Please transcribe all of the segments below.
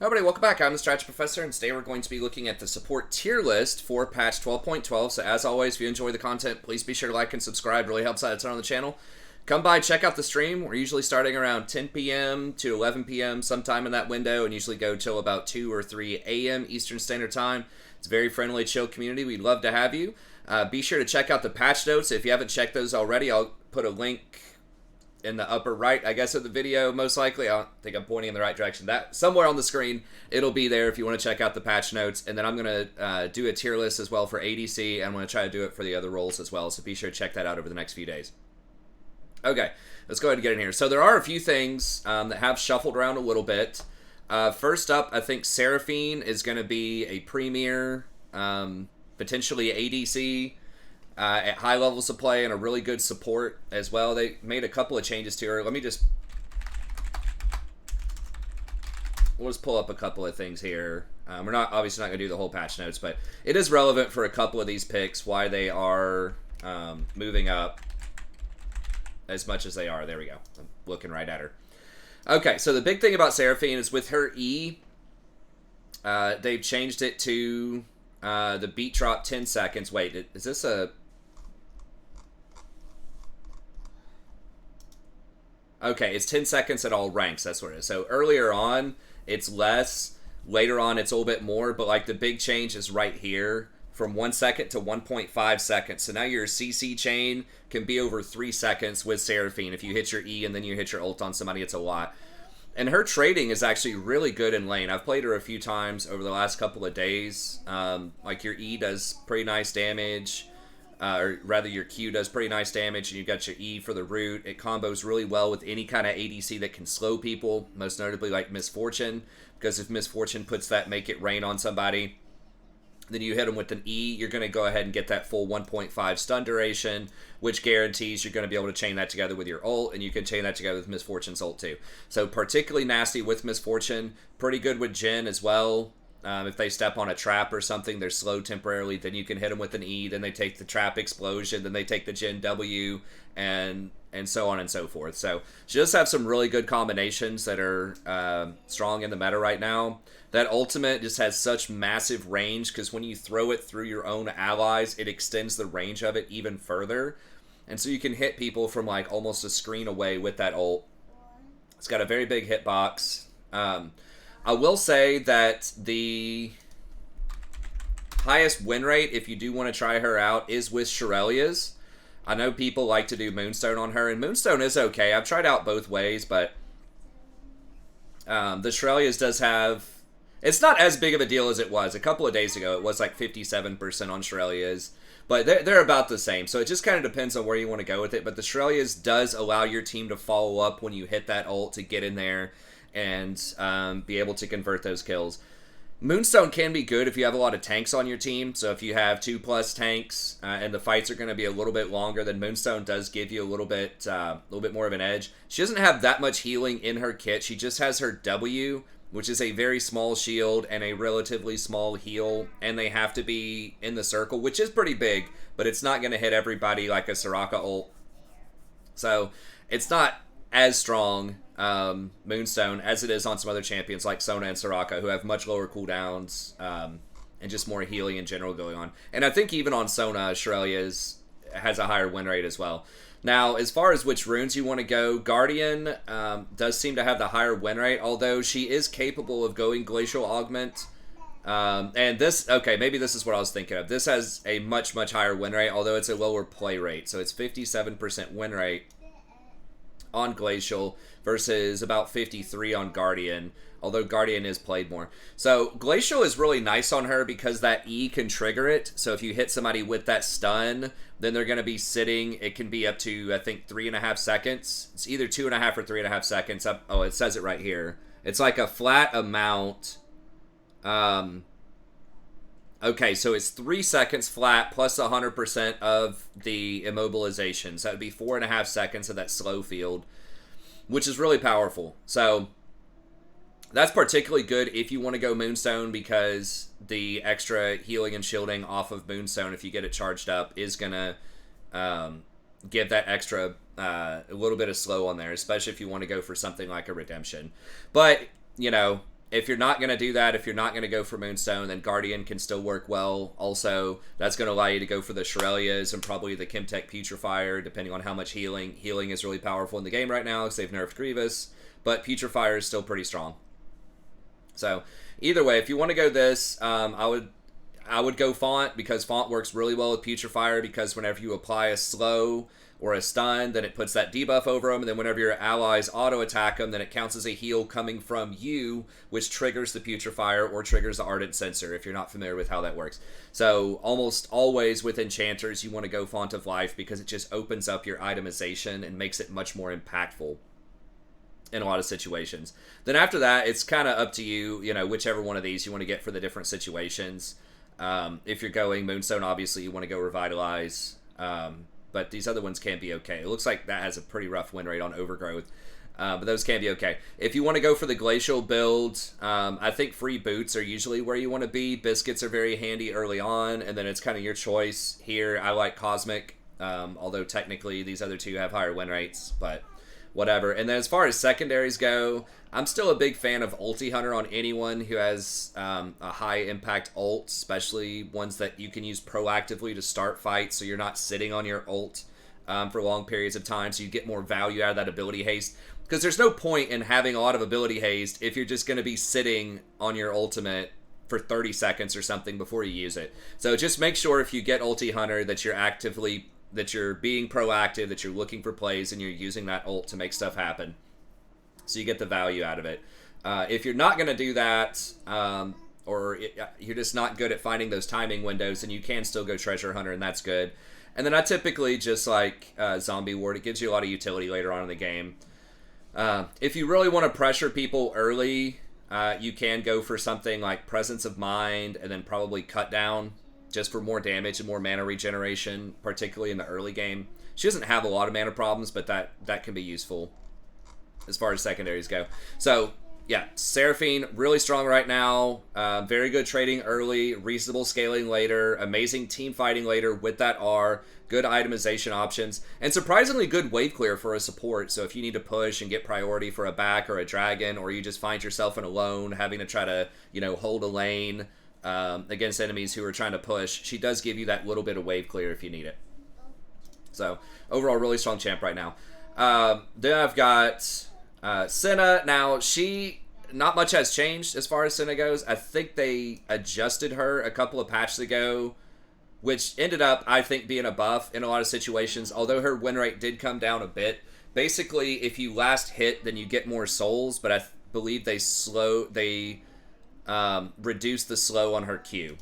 Hi everybody, welcome back. I'm the Strategy Professor, and today we're going to be looking at the support tier list for patch 12.12. So as always, if you enjoy the content, please be sure to like and subscribe. It really helps out a ton on the channel. Come by, check out the stream. We're usually starting around 10 p.m. to 11 p.m. sometime in that window, and usually go till about 2 or 3 a.m. Eastern Standard Time. It's a very friendly, chill community. We'd love to have you. Be sure to check out the patch notes. If you haven't checked those already, I'll put a link in the upper right, I guess, of the video, most likely. I don't think I'm pointing in the right direction. That somewhere on the screen, it'll be there if you want to check out the patch notes. And then I'm going to do a tier list as well for ADC, and I'm going to try to do it for the other roles as well. So be sure to check that out over the next few days. Okay, let's go ahead and get in here. So there are a few things that have shuffled around a little bit. First up, I think Seraphine is going to be a premier, potentially ADC. At high levels of play and a really good support as well. They made a couple of changes to her. We'll just pull up a couple of things here. We're obviously not going to do the whole patch notes, but it is relevant for a couple of these picks why they are moving up as much as they are. There we go. I'm looking right at her. Okay, so the big thing about Seraphine is with her E, they've changed it to the beat drop 10 seconds. Wait, is this a... Okay, it's 10 seconds at all ranks. That's what it is. So earlier on, it's less. Later on, it's a little bit more. But like the big change is right here from 1 second to 1.5 seconds. So now your CC chain can be over 3 seconds with Seraphine. If you hit your E and then you hit your ult on somebody, it's a lot. And her trading is actually really good in lane. I've played her a few times over the last couple of days. Like your E does pretty nice damage. Or rather, your Q does pretty nice damage, and you've got your E for the root. It combos really well with any kind of ADC that can slow people, most notably like Misfortune, because if Misfortune puts that Make It Rain on somebody, then you hit them with an E, you're going to go ahead and get that full 1.5 stun duration, which guarantees you're going to be able to chain that together with your ult, and you can chain that together with Misfortune's ult too. So particularly nasty with Misfortune, pretty good with Jhin as well. If they step on a trap or something, they're slowed temporarily, then you can hit them with an E, then they take the trap explosion, then they take the Jhin W, and so on and so forth. So she does have some really good combinations that are strong in the meta right now. That ultimate just has such massive range, because when you throw it through your own allies, it extends the range of it even further. And so you can hit people from like almost a screen away with that ult. It's got a very big hitbox. I will say that the highest win rate, if you do want to try her out, is with Shirelia's. I know people like to do Moonstone on her, and Moonstone is okay. I've tried out both ways, but the Shirelia's does have... It's not as big of a deal as it was. A couple of days ago, it was like 57% on Shirelia's, but they're about the same. So it just kind of depends on where you want to go with it, but the Shirelia's does allow your team to follow up when you hit that ult to get in there and be able to convert those kills. Moonstone can be good if you have a lot of tanks on your team. So if you have 2+ tanks and the fights are going to be a little bit longer, then Moonstone does give you a little bit more of an edge. She doesn't have that much healing in her kit. She just has her W, which is a very small shield and a relatively small heal, and they have to be in the circle, which is pretty big, but it's not going to hit everybody like a Soraka ult. So it's not as strong, Moonstone, as it is on some other champions like Sona and Soraka, who have much lower cooldowns and just more healing in general going on. And I think even on Sona, Shirelia's has a higher win rate as well. Now, as far as which runes you want to go, Guardian does seem to have the higher win rate, although she is capable of going Glacial Augment. And this, okay, maybe this is what I was thinking of. This has a much, much higher win rate, although it's a lower play rate. So it's 57% win rate on Glacial versus about 53 on Guardian, although Guardian is played more. So Glacial is really nice on her because that E can trigger it. So if you hit somebody with that stun, then they're going to be sitting. It can be up to, I think, 3.5 seconds. It's either 2.5 or 3.5 seconds. Oh, it says it right here. It's like a flat amount. Okay, so it's 3 seconds flat plus 100% of the immobilization. So that would be 4.5 seconds of that slow field, which is really powerful. So that's particularly good if you want to go Moonstone, because the extra healing and shielding off of Moonstone, if you get it charged up, is going to give that extra a little bit of slow on there, especially if you want to go for something like a Redemption. But, you know, if you're not going to do that, if you're not going to go for Moonstone, then Guardian can still work well. Also, that's going to allow you to go for the Shirelias and probably the Chemtech Putrefier, depending on how much healing. Healing is really powerful in the game right now because they've nerfed Grievous, but Putrefier is still pretty strong. So, either way, if you want to go this, I would go Font, because Font works really well with Putrefier, because whenever you apply a slow or a stun, then it puts that debuff over them, and then whenever your allies auto-attack them, then it counts as a heal coming from you, which triggers the Putrefier or triggers the Ardent Sensor, if you're not familiar with how that works. So, almost always with Enchanters, you want to go Font of Life, because it just opens up your itemization and makes it much more impactful in a lot of situations. Then after that, it's kind of up to you, whichever one of these you want to get for the different situations. If you're going Moonstone, obviously you want to go Revitalize, but these other ones can be okay. It looks like that has a pretty rough win rate on Overgrowth, but those can be okay. If you want to go for the Glacial build, I think free boots are usually where you want to be. Biscuits are very handy early on, and then it's kind of your choice. Here, I like Cosmic, although technically these other two have higher win rates, but whatever. And then as far as secondaries go, I'm still a big fan of Ulti Hunter on anyone who has a high impact ult, especially ones that you can use proactively to start fights, so you're not sitting on your ult for long periods of time, so you get more value out of that ability haste. Because there's no point in having a lot of ability haste if you're just going to be sitting on your ultimate for 30 seconds or something before you use it. So just make sure if you get Ulti Hunter that you're being proactive, that you're looking for plays, and you're using that ult to make stuff happen, so you get the value out of it. If you're not going to do that, you're just not good at finding those timing windows, then you can still go Treasure Hunter, and that's good. And then I typically just like Zombie Ward. It gives you a lot of utility later on in the game. If you really want to pressure people early, you can go for something like Presence of Mind, and then probably Cut Down, just for more damage and more mana regeneration, particularly in the early game. She doesn't have a lot of mana problems, but that can be useful as far as secondaries go. So, yeah, Seraphine, really strong right now. Very good trading early, reasonable scaling later, amazing team fighting later with that R, good itemization options, and surprisingly good wave clear for a support. So if you need to push and get priority for a back or a dragon, or you just find yourself in a lone having to try to, hold a lane against enemies who are trying to push, she does give you that little bit of wave clear if you need it. So, overall, really strong champ right now. Then I've got Senna. Now, not much has changed as far as Senna goes. I think they adjusted her a couple of patches ago, which ended up, I think, being a buff in a lot of situations, although her win rate did come down a bit. Basically, if you last hit, then you get more souls, but I believe they reduced the slow on her Q.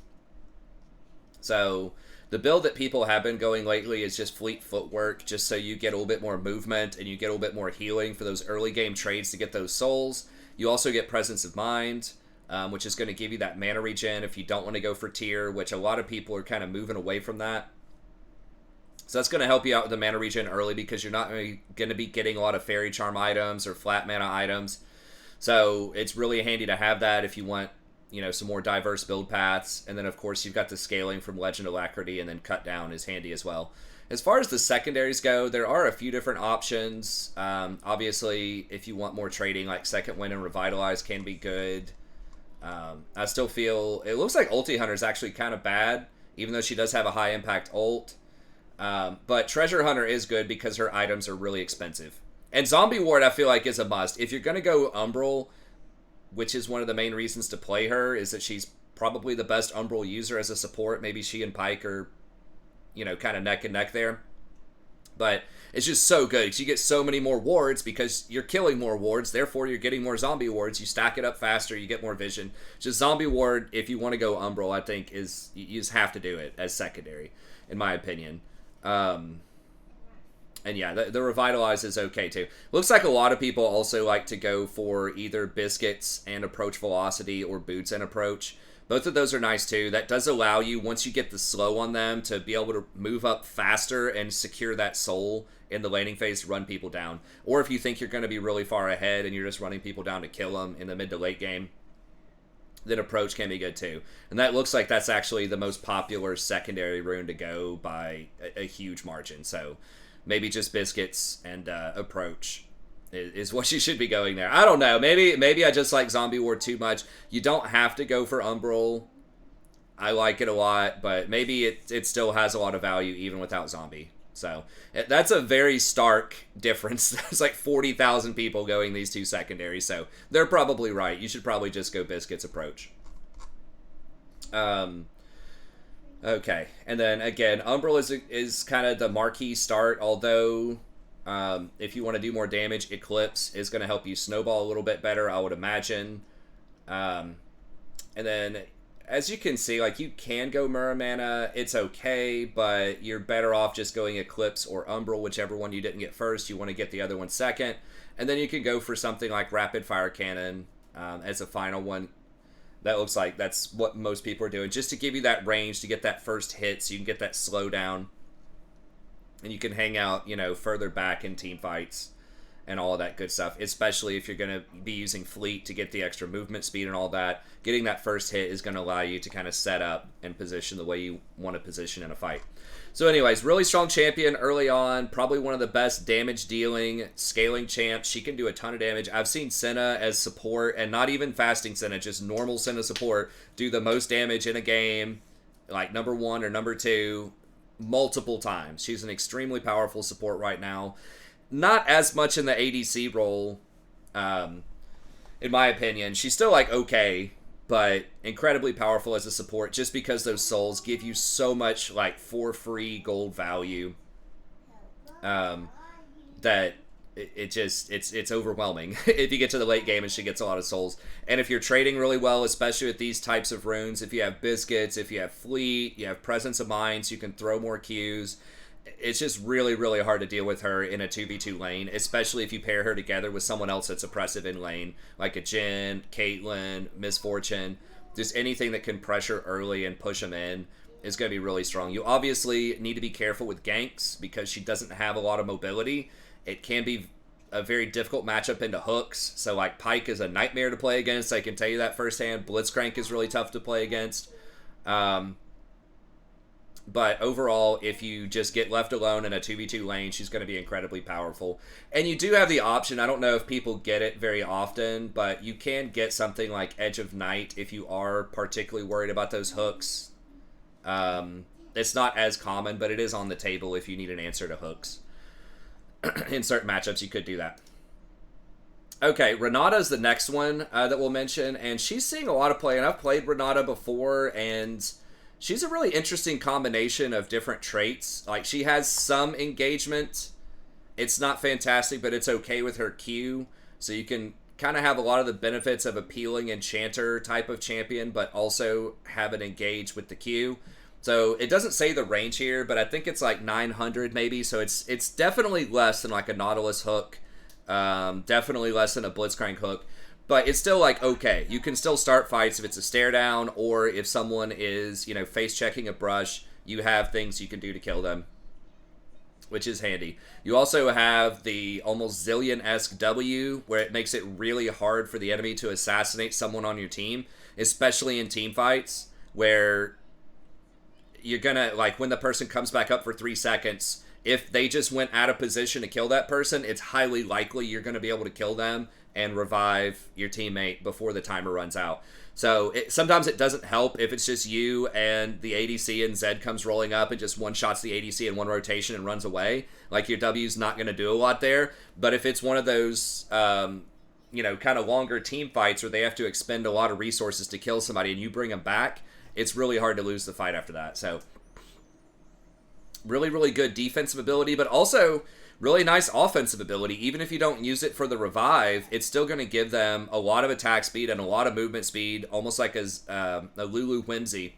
So the build that people have been going lately is just Fleet Footwork, just so you get a little bit more movement and you get a little bit more healing for those early game trades to get those souls. You also get Presence of Mind, which is going to give you that mana regen if you don't want to go for tier, which a lot of people are kind of moving away from that. So that's going to help you out with the mana regen early, because you're not going to be getting a lot of Fairy Charm items or flat mana items. So it's really handy to have that if you want, some more diverse build paths. And then, of course, you've got the scaling from Legend Alacrity, and then Cut Down is handy as well. As far as the secondaries go, there are a few different options. Obviously, if you want more trading, like Second Wind and Revitalize can be good. I still feel... It looks like Ulti Hunter is actually kind of bad, even though she does have a high impact ult. But Treasure Hunter is good because her items are really expensive. And Zombie Ward, I feel like, is a must. If you're going to go Umbral, which is one of the main reasons to play her, is that she's probably the best Umbral user as a support. Maybe she and Pyke are, kind of neck and neck there. But it's just so good, because you get so many more wards because you're killing more wards, therefore you're getting more zombie wards. You stack it up faster, you get more vision. Just Zombie Ward, if you want to go Umbral, I think you just have to do it as secondary, in my opinion. And yeah, the Revitalize is okay too. Looks like a lot of people also like to go for either Biscuits and Approach Velocity or Boots and Approach. Both of those are nice too. That does allow you, once you get the slow on them, to be able to move up faster and secure that soul in the laning phase to run people down. Or if you think you're going to be really far ahead and you're just running people down to kill them in the mid to late game, then Approach can be good too. And that looks like that's actually the most popular secondary rune to go by a huge margin. So maybe just Biscuits and Approach is what you should be going there. I don't know. Maybe I just like Zombie War too much. You don't have to go for Umbral. I like it a lot, but maybe it still has a lot of value even without Zombie. So that's a very stark difference. There's like 40,000 people going these two secondaries, so they're probably right. You should probably just go Biscuit's approach. Okay, and then again, Umbral is kind of the marquee start, although if you want to do more damage, Eclipse is going to help you snowball a little bit better, I would imagine. And then, as you can see, like, you can go Muramana, it's okay, but you're better off just going Eclipse or Umbral, whichever one you didn't get first. You want to get the other one second. And then you can go for something like Rapid Fire Cannon as a final one. That looks like that's what most people are doing, just to give you that range, to get that first hit, so you can get that slowdown. And you can hang out, further back in team fights and all of that good stuff, especially if you're going to be using Fleet to get the extra movement speed and all that. Getting that first hit is going to allow you to kind of set up and position the way you want to position in a fight. So anyways, really strong champion early on, probably one of the best damage-dealing scaling champs. She can do a ton of damage. I've seen Senna as support, and not even fasting Senna, just normal Senna support, do the most damage in a game, like number 1 or number 2, multiple times. She's an extremely powerful support right now. Not as much in the ADC role, in my opinion. She's still, like, okay, but incredibly powerful as a support, just because those souls give you so much, like, for free gold value, that it's overwhelming if you get to the late game and she gets a lot of souls. And if you're trading really well, especially with these types of runes, if you have Biscuits, if you have Fleet, you have Presence of Mind, so you can throw more Qs. It's just really, really hard to deal with her in a 2v2 lane, especially if you pair her together with someone else that's oppressive in lane, like a Jhin, Caitlyn, Miss Fortune. Just anything that can pressure early and push them in is going to be really strong. You obviously need to be careful with ganks because she doesn't have a lot of mobility. It can be a very difficult matchup into hooks. So, like, Pyke is a nightmare to play against. I can tell you that firsthand. Blitzcrank is really tough to play against. But overall, if you just get left alone in a 2v2 lane, she's going to be incredibly powerful. And you do have the option, I don't know if people get it very often, but you can get something like Edge of Night if you are particularly worried about those hooks. It's not as common, but it is on the table if you need an answer to hooks. In certain matchups, you could do that. Okay, Renata's the next one that we'll mention, and she's seeing a lot of play, and I've played Renata before, and she's a really interesting combination of different traits. Like, she has some engagement. It's not fantastic, but it's okay with her Q. So you can kind of have a lot of the benefits of a peeling enchanter type of champion, but also have it engage with the Q. So it doesn't say the range here, but I think it's like 900 maybe. So it's definitely less than like a Nautilus hook. Definitely less than a Blitzcrank hook. But it's still, like, okay. You can still start fights if it's a stare down, or if someone is, face checking a brush, you have things you can do to kill them, which is handy. You also have the almost Zillion-esque W, where it makes it really hard for the enemy to assassinate someone on your team, especially in team fights, where you're gonna, like, when the person comes back up for 3 seconds, if they just went out of position to kill that person, it's highly likely you're going to be able to kill them and revive your teammate before the timer runs out. So sometimes it doesn't help if it's just you and the ADC and Zed comes rolling up and just one-shots the ADC in one rotation and runs away. Like, your W's not going to do a lot there. But if it's one of those, kind of longer team fights where they have to expend a lot of resources to kill somebody and you bring them back, it's really hard to lose the fight after that. So really, really good defensive ability, but also really nice offensive ability. Even if you don't use it for the revive, it's still going to give them a lot of attack speed and a lot of movement speed, almost like a Lulu Whimsy.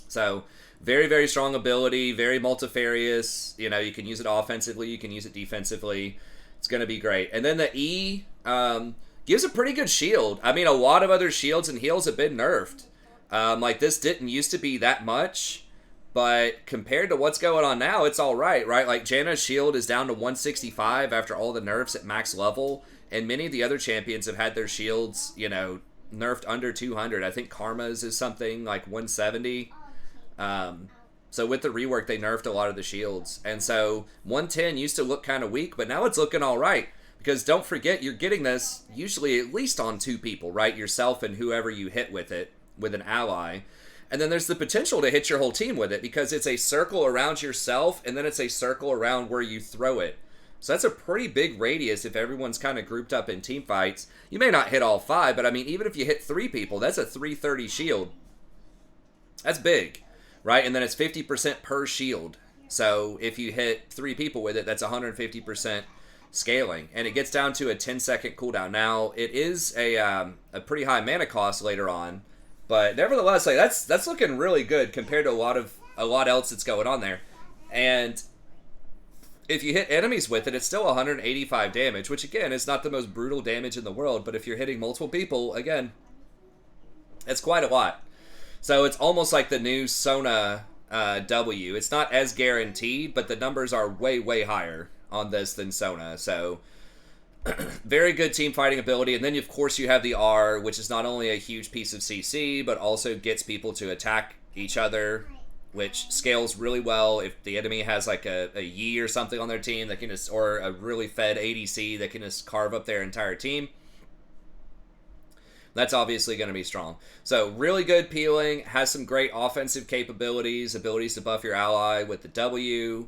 So very, very strong ability, very multifarious. You can use it offensively, you can use it defensively. It's going to be great. And then the E gives a pretty good shield. I mean, a lot of other shields and heals have been nerfed. Like, this didn't used to be that much. But compared to what's going on now, it's all right? Like, Janna's shield is down to 165 after all the nerfs at max level, and many of the other champions have had their shields, nerfed under 200. I think Karma's is something like 170. So with the rework, they nerfed a lot of the shields. And so 110 used to look kind of weak, but now it's looking all right. Because don't forget, you're getting this usually at least on 2 people, right? Yourself and whoever you hit with it, with an ally. And then there's the potential to hit your whole team with it because it's a circle around yourself and then it's a circle around where you throw it. So that's a pretty big radius if everyone's kind of grouped up in team fights. You may not hit all 5, but I mean, even if you hit 3 people, that's a 330 shield. That's big, right? And then it's 50% per shield. So if you hit 3 people with it, that's 150% scaling. And it gets down to a 10-second cooldown. Now, it is a pretty high mana cost later on. But nevertheless, like that's looking really good compared to a lot else that's going on there. And if you hit enemies with it, it's still 185 damage, which again is not the most brutal damage in the world, but if you're hitting multiple people, again, it's quite a lot. So it's almost like the new Sona W. It's not as guaranteed, but the numbers are way, way higher on this than Sona. So very good team fighting ability. And then, of course, you have the R, which is not only a huge piece of CC, but also gets people to attack each other, which scales really well. If the enemy has like a Yi or something on their team that can just, or a really fed ADC that can just carve up their entire team, that's obviously going to be strong. So really good peeling, has some great offensive capabilities, abilities to buff your ally with the W,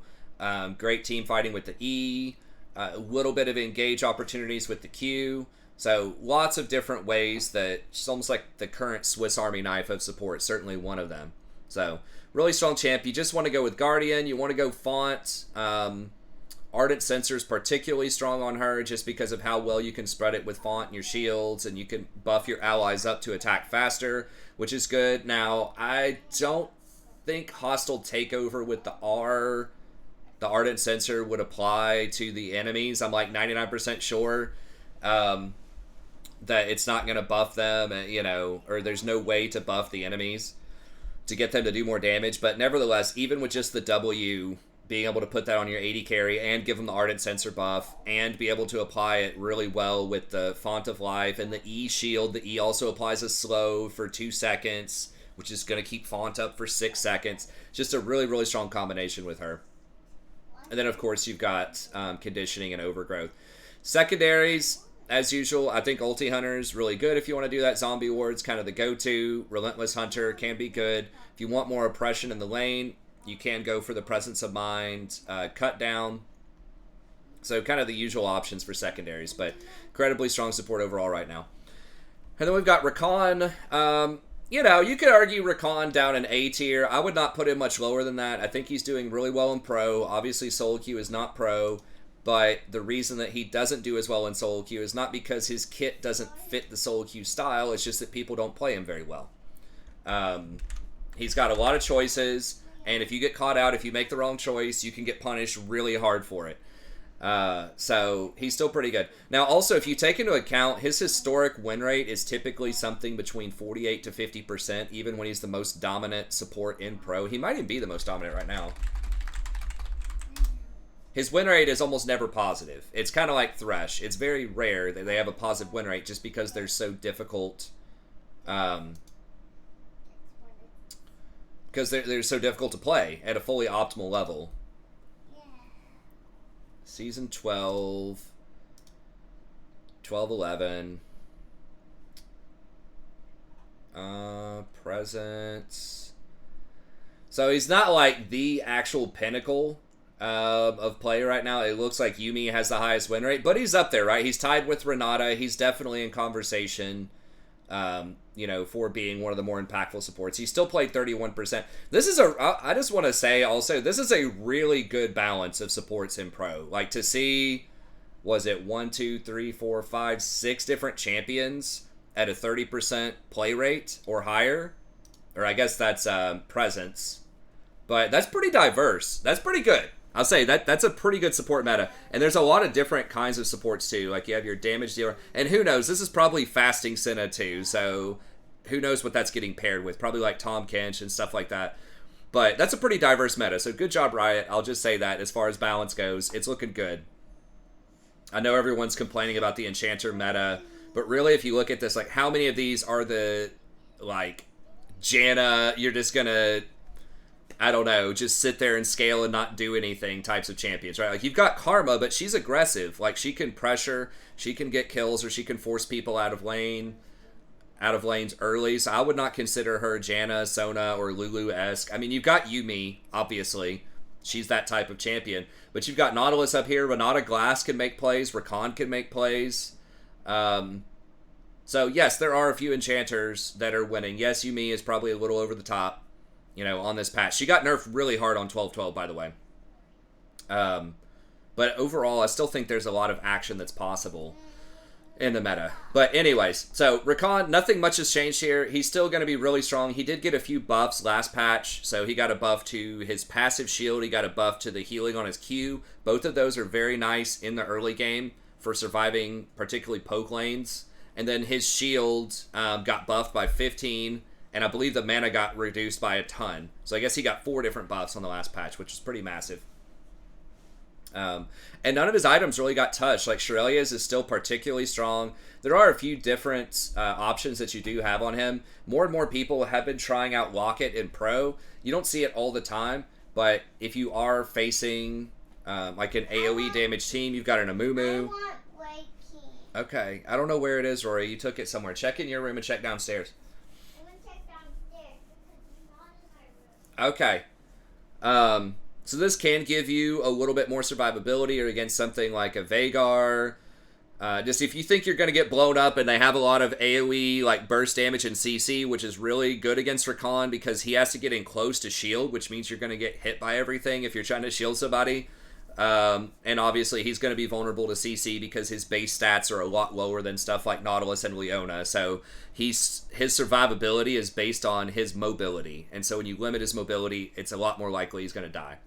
great team fighting with the E, a little bit of engage opportunities with the Q. So lots of different ways that it's almost like the current Swiss Army knife of support, certainly one of them. So really strong champ. You just want to go with Guardian. You want to go Font. Ardent Censor's particularly strong on her just because of how well you can spread it with Font and your shields, and you can buff your allies up to attack faster, which is good. Now, I don't think Hostile Takeover with the R, the Ardent Censor, would apply to the enemies. I'm like 99% sure that it's not going to buff them, you know, or there's no way to buff the enemies to get them to do more damage. But nevertheless, even with just the W, being able to put that on your AD carry and give them the Ardent Censor buff and be able to apply it really well with the Font of Life and the E shield. The E also applies a slow for 2 seconds, which is going to keep Font up for 6 seconds. Just a really, really strong combination with her. And then, of course, you've got conditioning and overgrowth. Secondaries, as usual, I think Ulti Hunter is really good if you want to do that. Zombie Ward's kind of the go-to. Relentless Hunter can be good. If you want more oppression in the lane, you can go for the Presence of Mind, Cut Down. So kind of the usual options for secondaries, but incredibly strong support overall right now. And then we've got Rakan. You know, you could argue Rakan down in A tier. I would not put him much lower than that. I think he's doing really well in Pro. Obviously, Solo Queue is not Pro, but the reason that he doesn't do as well in Solo Queue is not because his kit doesn't fit the Solo Queue style. It's just that people don't play him very well. He's got a lot of choices. And if you get caught out, if you make the wrong choice, you can get punished really hard for it. So he's still pretty good. Now, also, if you take into account his historic win rate is typically something between 48 to 50%, even when he's the most dominant support in Pro. He might even be the most dominant right now. His win rate is almost never positive. It's kind of like Thresh. It's very rare that they have a positive win rate just because they're so difficult. Because they're so difficult to play at a fully optimal level. Season 12, 12-11, presents. So he's not like the actual pinnacle of play right now. It looks like Yuumi has the highest win rate, but he's up there, right? He's tied with Renata. He's definitely in conversation. You know, for being one of the more impactful supports. He still played 31%. This is I just want to say also, this is a really good balance of supports in Pro. Like, to see, was it 1, 2, 3, 4, 5, 6 different champions at a 30% play rate or higher? Or I guess that's presence. But that's pretty diverse. That's pretty good. I'll say that's a pretty good support meta. And there's a lot of different kinds of supports too. Like, you have your damage dealer. And who knows, this is probably fasting Senna too. So who knows what that's getting paired with. Probably like Tom Kench and stuff like that. But that's a pretty diverse meta. So good job, Riot. I'll just say that as far as balance goes, it's looking good. I know everyone's complaining about the Enchanter meta. But really, if you look at this, like, how many of these are the, like, Janna, you're just going to... I don't know, just sit there and scale and not do anything types of champions, right? Like, you've got Karma, but she's aggressive. Like, she can pressure, she can get kills, or she can force people out of lanes early. So I would not consider her Janna, Sona, or Lulu-esque. I mean, you've got Yuumi, obviously. She's that type of champion. But you've got Nautilus up here. Renata Glasc can make plays. Rakan can make plays. So, yes, there are a few enchanters that are winning. Yes, Yuumi is probably a little over the top, you know, on this patch. She got nerfed really hard on 12-12, by the way. But overall, I still think there's a lot of action that's possible in the meta. But anyways, so Rakan, nothing much has changed here. He's still going to be really strong. He did get a few buffs last patch. So he got a buff to his passive shield. He got a buff to the healing on his Q. Both of those are very nice in the early game for surviving particularly poke lanes. And then his shield got buffed by 15. And I believe the mana got reduced by a ton. So I guess he got 4 different buffs on the last patch, which is pretty massive. And none of his items really got touched. Like, Shirelia's is still particularly strong. There are a few different options that you do have on him. More and more people have been trying out Locket in Pro. You don't see it all the time, but if you are facing like an AoE damage team, you've got an Amumu. Okay, I don't know where it is, Rory. You took it somewhere. Check in your room and check downstairs. I'm going to check downstairs because it's not in my room. Okay. So this can give you a little bit more survivability or against something like a Veigar. Just if you think you're going to get blown up, and they have a lot of AoE like burst damage and CC, which is really good against Rakan because he has to get in close to shield, which means you're going to get hit by everything if you're trying to shield somebody. And obviously he's going to be vulnerable to CC because his base stats are a lot lower than stuff like Nautilus and Leona. So his survivability is based on his mobility. And so when you limit his mobility, it's a lot more likely he's going to die.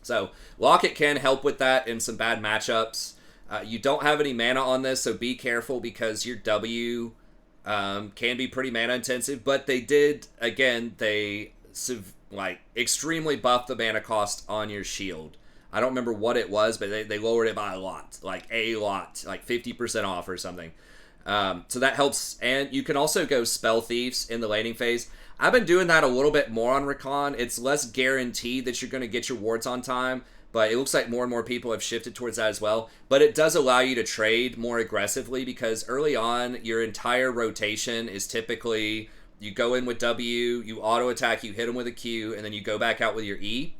So Locket can help with that in some bad matchups. You don't have any mana on this, so be careful because your W can be pretty mana intensive. But they did, again, they extremely buffed the mana cost on your shield. I don't remember what it was, but they lowered it by a lot, like 50% off or something. So that helps, and you can also go Spell Thieves in the laning phase. I've been doing that a little bit more on Rakan. It's less guaranteed that you're going to get your wards on time, but it looks like more and more people have shifted towards that as well. But it does allow you to trade more aggressively because early on, your entire rotation is typically you go in with W, you auto-attack, you hit them with a Q, and then you go back out with your E.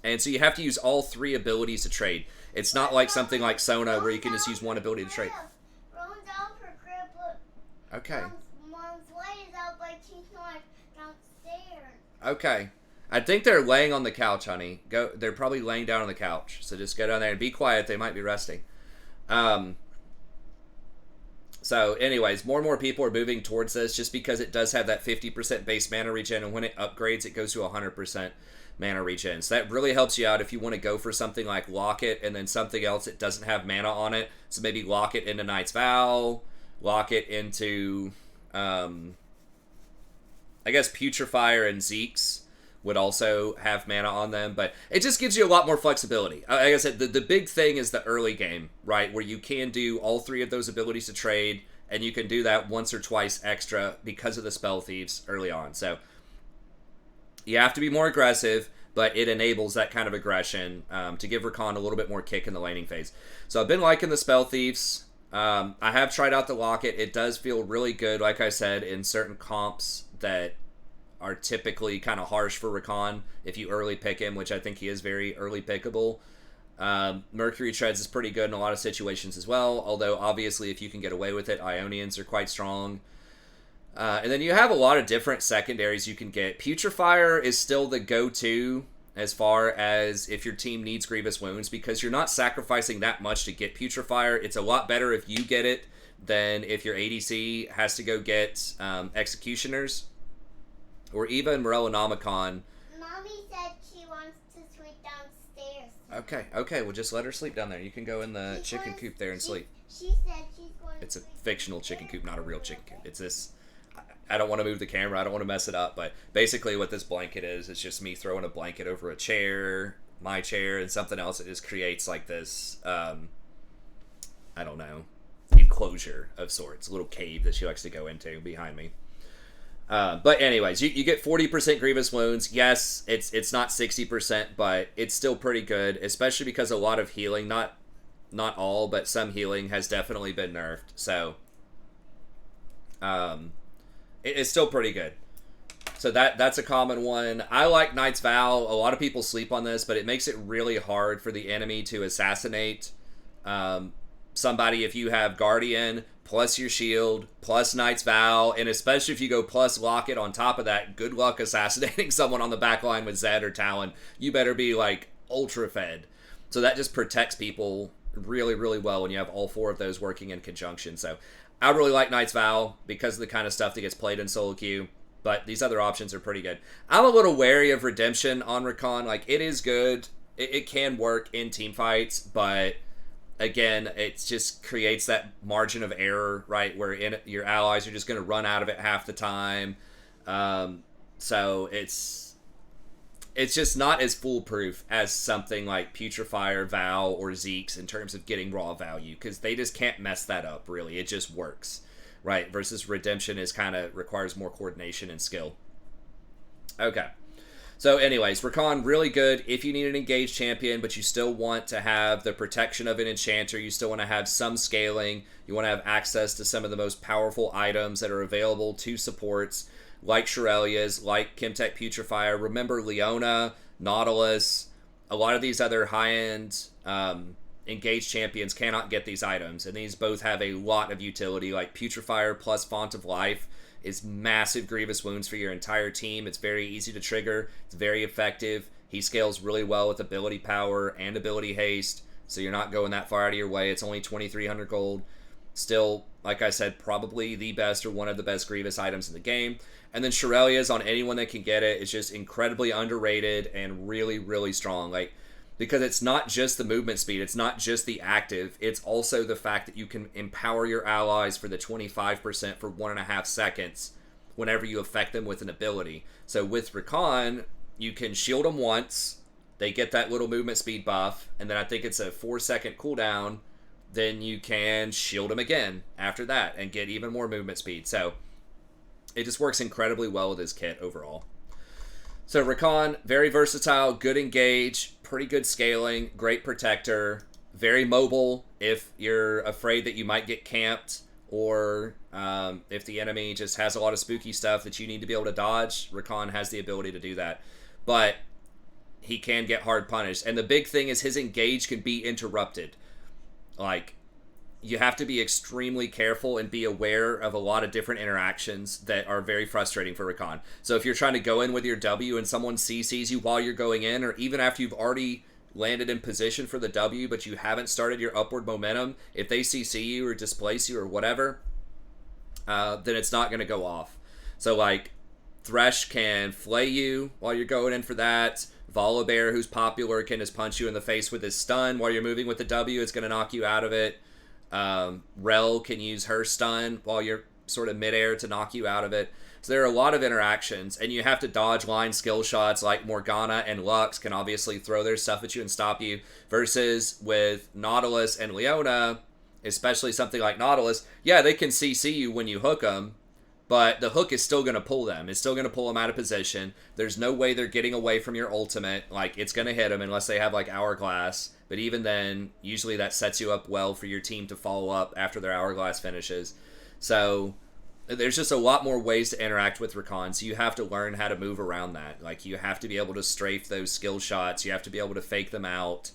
And so you have to use all 3 abilities to trade. It's not like something like Sona where you can just use one ability to trade. Okay. Mom's light is out, but she's not downstairs. Okay. I think they're laying on the couch, honey. They're probably laying down on the couch. So just go down there and be quiet. They might be resting. So anyways, more and more people are moving towards this just because it does have that 50% base mana regen, and when it upgrades, it goes to 100% mana regen. So that really helps you out if you want to go for something like Locket and then something else that doesn't have mana on it. So maybe Locket into Knight's Vow, Locket into, I guess Putrefier and Zeke's would also have mana on them, but it just gives you a lot more flexibility. Like I said, the big thing is the early game, right, where you can do all 3 of those abilities to trade, and you can do that once or twice extra because of the Spell Thieves early on. So you have to be more aggressive, but it enables that kind of aggression to give Rakan a little bit more kick in the laning phase. So I've been liking the Spell Thieves. I have tried out the Locket. It does feel really good, like I said, in certain comps that are typically kind of harsh for Rakan if you early pick him, which I think he is very early pickable. Mercury Treads is pretty good in a lot of situations as well, although obviously if you can get away with it, Ionians are quite strong. And then you have a lot of different secondaries you can get. Putrefier is still the go-to as far as if your team needs Grievous Wounds, because you're not sacrificing that much to get Putrefier. It's a lot better if you get it than if your ADC has to go get Executioners. Or even Morellonomicon. Mommy said she wants to sleep downstairs. Okay, well just let her sleep down there. You can go in the chicken coop there and sleep. She said she's going It's a fictional chicken coop, not a real chicken coop. It's this... I don't want to move the camera, I don't want to mess it up, but basically what this blanket is, it's just me throwing a blanket over a chair, my chair, and something else. It just creates like this, I don't know, enclosure of sorts. A little cave that she likes to go into behind me. But anyways, you get 40% grievous wounds. Yes, it's not 60%, but it's still pretty good, especially because a lot of healing, not all, but some healing has definitely been nerfed. So it's still pretty good. So that's a common one. I like Knight's Vow. A lot of people sleep on this, but it makes it really hard for the enemy to assassinate somebody if you have Guardian plus your shield plus Knight's Vow, and especially if you go plus Locket on top of that, good luck assassinating someone on the back line with Zed or Talon. You better be like ultra fed. So that just protects people really, really well when you have all four of those working in conjunction. So I really like Knight's Vow because of the kind of stuff that gets played in solo queue. But these other options are pretty good. I'm a little wary of Redemption on Rakan. Like, it is good. It can work in team fights, but again, it just creates that margin of error, right, where your allies are just going to run out of it half the time. So it's just not as foolproof as something like Putrefier, Vow, or Zeke's in terms of getting raw value, because they just can't mess that up, really. It just works. Right, versus Redemption is kind of requires more coordination and skill. Okay. So anyways, Rakan, really good if you need an engaged champion, but you still want to have the protection of an enchanter. You still want to have some scaling. You want to have access to some of the most powerful items that are available to supports, like Shirelia's, like Chemtech Putrefier. Remember Leona, Nautilus, a lot of these other high-end engaged champions cannot get these items, and these both have a lot of utility. Like Putrefier plus Font of Life is massive grievous wounds for your entire team. It's very easy to trigger. It's very effective. He scales really well with ability power and ability haste, so you're not going that far out of your way. It's only 2,300 gold. Still, like I said, probably the best or one of the best grievous items in the game. And then Shirelia's on anyone that can get it is just incredibly underrated and really, really strong. Like, because it's not just the movement speed, it's not just the active, it's also the fact that you can empower your allies for the 25% for 1.5 seconds whenever you affect them with an ability. So with Rakan, you can shield them once, they get that little movement speed buff, and then I think it's a 4-second cooldown, then you can shield them again after that and get even more movement speed. So it just works incredibly well with his kit overall. So Rakan, very versatile, good engage, pretty good scaling, great protector, very mobile if you're afraid that you might get camped, or if the enemy just has a lot of spooky stuff that you need to be able to dodge. Rakan has the ability to do that. But he can get hard punished. And the big thing is his engage can be interrupted. Like, you have to be extremely careful and be aware of a lot of different interactions that are very frustrating for Rakan. So if you're trying to go in with your W and someone CCs you while you're going in, or even after you've already landed in position for the W but you haven't started your upward momentum, if they CC you or displace you or whatever, then it's not going to go off. So like, Thresh can flay you while you're going in for that. Volibear, who's popular, can just punch you in the face with his stun while you're moving with the W. It's going to knock you out of it. Rel can use her stun while you're sort of midair to knock you out of it. So there are a lot of interactions, and you have to dodge line skill shots like Morgana and Lux can obviously throw their stuff at you and stop you, versus with Nautilus and Leona, especially something like Nautilus, yeah, they can CC you when you hook them, but the hook is still going to pull them. It's still going to pull them out of position. There's no way they're getting away from your ultimate. Like, it's going to hit them unless they have, like, Hourglass. But even then, usually that sets you up well for your team to follow up after their Hourglass finishes. So there's just a lot more ways to interact with Rakan, so you have to learn how to move around that. Like, you have to be able to strafe those skill shots. You have to be able to fake them out.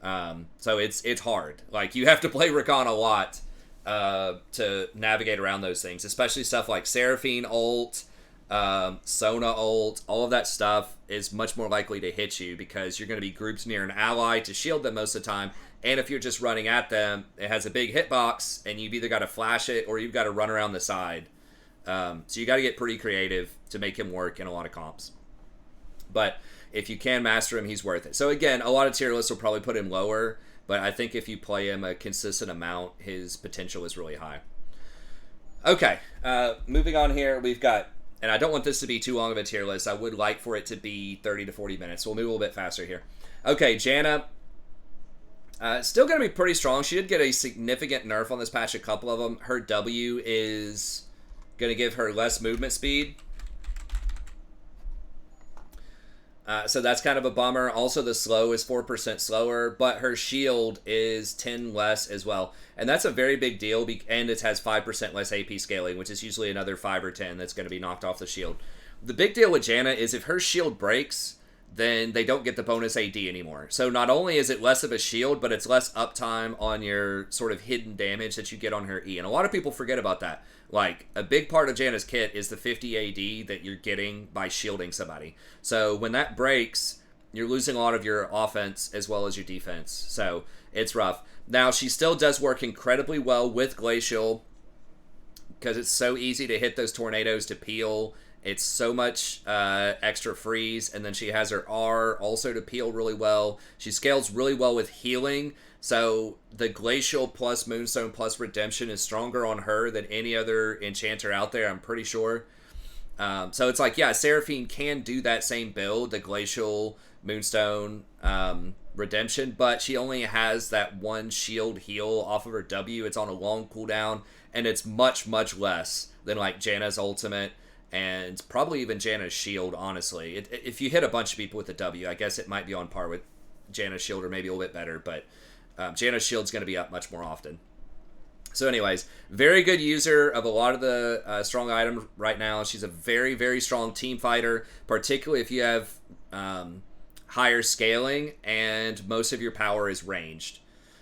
So it's hard. Like, you have to play Rakan a lot to navigate around those things, especially stuff like Seraphine ult, Sona ult. All of that stuff is much more likely to hit you because you're going to be grouped near an ally to shield them most of the time, and if you're just running at them, it has a big hitbox and you've either got to flash it or you've got to run around the side. So you got to get pretty creative to make him work in a lot of comps, but if you can master him, he's worth it. So again, a lot of tier lists will probably put him lower, but I think if you play him a consistent amount, his potential is really high. Okay, moving on here, we've got, and I don't want this to be too long of a tier list. I would like for it to be 30 to 40 minutes. So we'll move a little bit faster here. Okay, Janna. Still going to be pretty strong. She did get a significant nerf on this patch, a couple of them. Her W is going to give her less movement speed. So that's kind of a bummer. Also, the slow is 4% slower, but her shield is 10 less as well. And that's a very big deal, and it has 5% less AP scaling, which is usually another 5 or 10 that's going to be knocked off the shield. The big deal with Janna is if her shield breaks, then they don't get the bonus AD anymore. So not only is it less of a shield, but it's less uptime on your sort of hidden damage that you get on her E. And a lot of people forget about that. Like, a big part of Janna's kit is the 50 AD that you're getting by shielding somebody. So when that breaks, you're losing a lot of your offense as well as your defense. So it's rough. Now, she still does work incredibly well with Glacial because it's so easy to hit those tornadoes to peel. It's so much extra freeze, and then she has her R also to peel really well. She scales really well with healing, so the Glacial plus Moonstone plus Redemption is stronger on her than any other enchanter out there, I'm pretty sure. So it's like, yeah, Seraphine can do that same build, the Glacial, Moonstone, Redemption, but she only has that one shield heal off of her W. It's on a long cooldown, and it's much, much less than like Janna's ultimate, and probably even Janna's shield, honestly. If you hit a bunch of people with a W, I guess it might be on par with Janna's shield, or maybe a little bit better, but Janna's shield's going to be up much more often. So anyways, very good user of a lot of the strong items right now. She's a very, very strong team fighter, particularly if you have higher scaling and most of your power is ranged.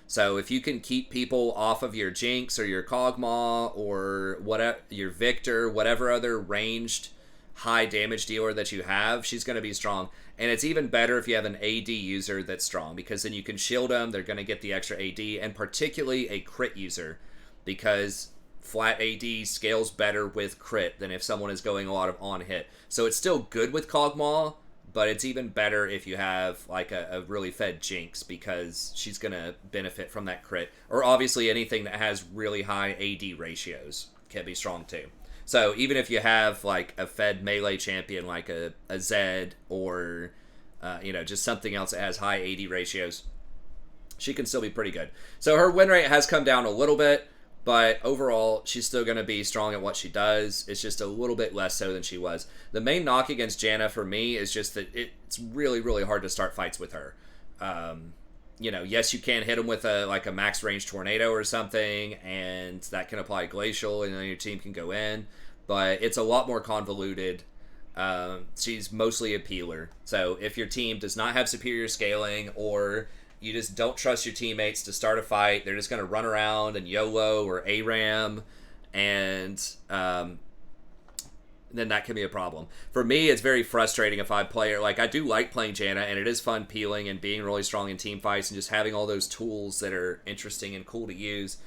So if you can keep people off of your Jinx or your Kog'Maw or whatever, your Victor, whatever other ranged high damage dealer that you have, she's going to be strong. And it's even better if you have an AD user that's strong, because then you can shield them, they're going to get the extra AD, and particularly a crit user, because flat AD scales better with crit than if someone is going a lot of on-hit. So it's still good with Kog'Maw, but it's even better if you have like a really fed Jinx, because she's going to benefit from that crit. Or obviously anything that has really high AD ratios can be strong too. So even if you have like a fed melee champion like a Zed or just something else that has high AD ratios, she can still be pretty good. So her win rate has come down a little bit, but overall, she's still going to be strong at what she does. It's just a little bit less so than she was. The main knock against Janna for me is just that it's really, really hard to start fights with her. Yes, you can hit them with a max range tornado or something, and that can apply Glacial, and then your team can go in. But it's a lot more convoluted. She's mostly a peeler. So if your team does not have superior scaling, or you just don't trust your teammates to start a fight, they're just going to run around and YOLO or ARAM, and then that can be a problem. For me, it's very frustrating if I play, like, I do like playing Janna, and it is fun peeling and being really strong in team fights and just having all those tools that are interesting and cool to use,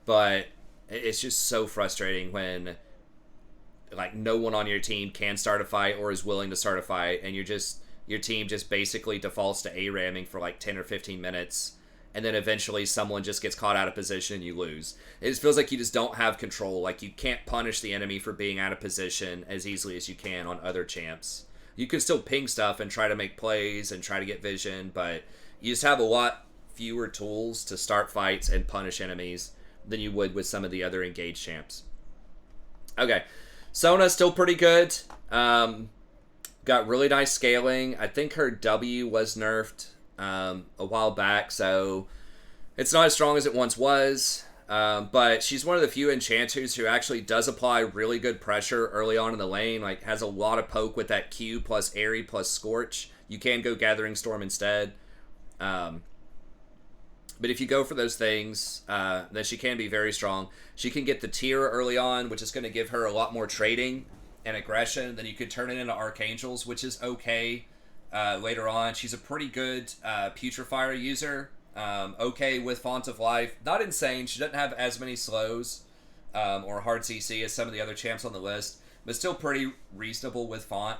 but it's just so frustrating when, like, no one on your team can start a fight or is willing to start a fight, and your team just basically defaults to ARAMing for like 10 or 15 minutes, and then eventually someone just gets caught out of position and you lose. It just feels like you just don't have control. Like, you can't punish the enemy for being out of position as easily as you can on other champs. You can still ping stuff and try to make plays and try to get vision, but you just have a lot fewer tools to start fights and punish enemies than you would with some of the other engaged champs. Okay, Sona's still pretty good. Got really nice scaling. I think her W was nerfed a while back, so it's not as strong as it once was. But she's one of the few enchanters who actually does apply really good pressure early on in the lane. Like, has a lot of poke with that Q plus Airy plus Scorch. You can go Gathering Storm instead. But if you go for those things, then she can be very strong. She can get the tier early on, which is going to give her a lot more trading and aggression. Then you could turn it into Archangels, which is okay later on. She's a pretty good Putrefier user. Okay with Font of Life. Not insane. She doesn't have as many slows or hard CC as some of the other champs on the list, but still pretty reasonable with Font.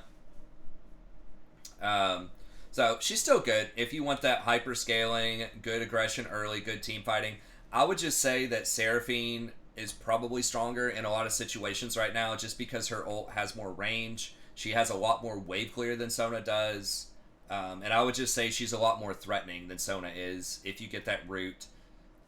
So she's still good. If you want that hyper scaling, good aggression early, good team fighting, I would just say that Seraphine is probably stronger in a lot of situations right now, just because her ult has more range. She has a lot more wave clear than Sona does. And I would just say she's a lot more threatening than Sona is if you get that root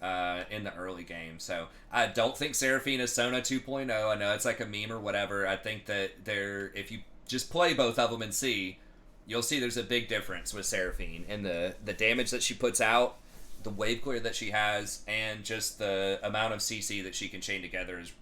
in the early game. So I don't think Seraphine is Sona 2.0. I know it's like a meme or whatever. I think that if you just play both of them and see, you'll see there's a big difference with Seraphine and the damage that she puts out, the wave clear that she has, and just the amount of CC that she can chain together is